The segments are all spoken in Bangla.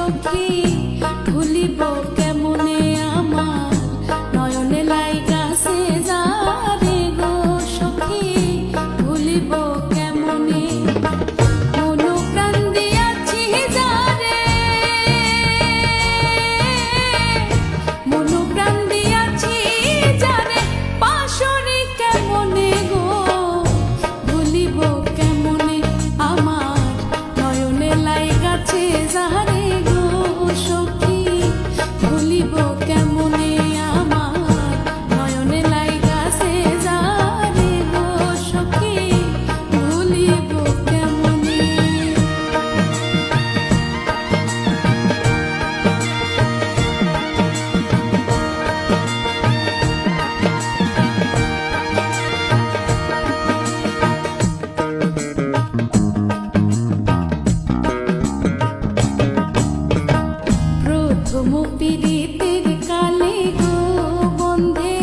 সখী ভুলিব কেমনে আমার নয়নে লাইগাছে যারে গো সখী ভুলিব কেমনে মন প্রাণ দিয়াছি যারে মন প্রাণ দিয়াছি যারে পাশরি কেমনে গো ভুলিব কেমনে আমার নয়নে লাইগাছে যারে গো সখী ভুলিব কেমনে আমার নয়নে লাইগাছে যারে গো সখী ভুলিব কেমনে প্রথম পীড়িতের কালে গো বন্ধে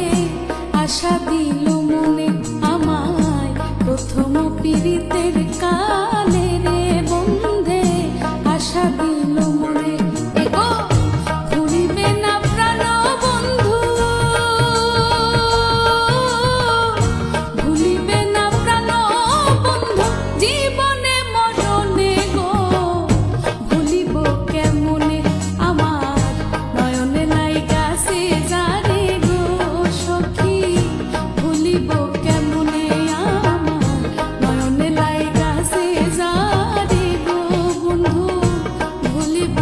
আশা দিল মনে আমায় প্রথম পীড়িতের কালে রে বন্ধে আশা দিল মনে এগো ভুলিবে না প্রাণ বন্ধু ভুলিবে না প্রাণ বন্ধু জীবনে মরণে গো ভুলিব কেমনে আমার নয়নে লাইগাছে যারে গো সখী ভুলিব কেমনে আমার নয়নে লাইগাছে যারে গো বন্ধু ভুলিব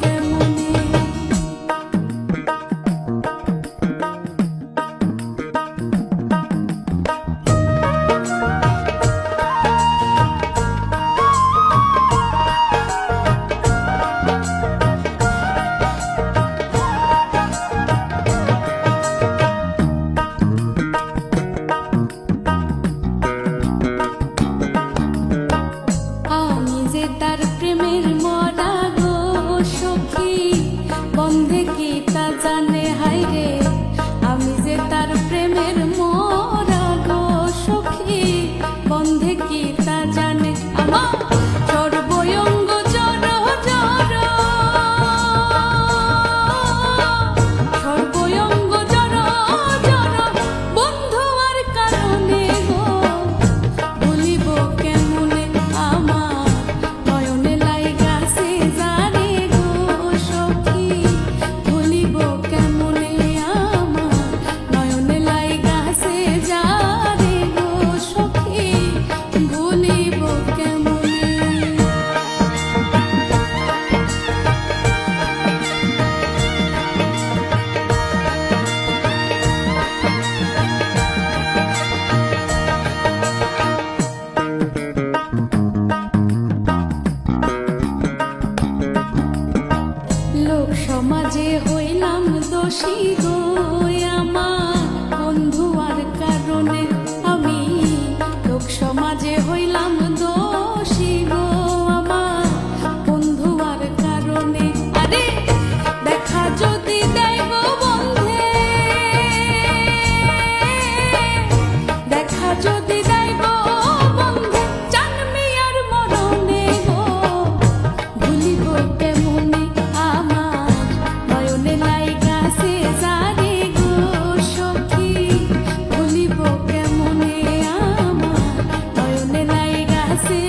কেমনে আমি যে তার প্রেমের মরা গো সখী বন্ধে কি তা জানে হায় রে আমি যে তার প্রেমের মরা গো সখী বন্ধে কি তা জানে আমার সর্বঙ্গ জড় জড় সর্বঙ্গ জড় জড় বন্ধু আর কারণে গো ভুলিব কেমনে আমার নয়নে লাইগাছে যারে গো সখী ভুলিব কেমনে আমার নয়নে লাইগাছে যারে গো সখী ভুলিব কেমনে লোক সমাজে হইলাম দোষী গো আমার বন্ধু আর কারণে আমি লোক সমাজে হইলাম দোষী গো আমার বন্ধু আর কারণে আরে দেখা যদি দেয় গো বন্ধে দেখা যদি দেয় গো বন্ধে জানবি আর মরণে গো ভুলিব কেমনে আমার নয়নে লাইগাছে যারে গো সখী ভুলিব কেমনে আমার নয়নে লাইগাছে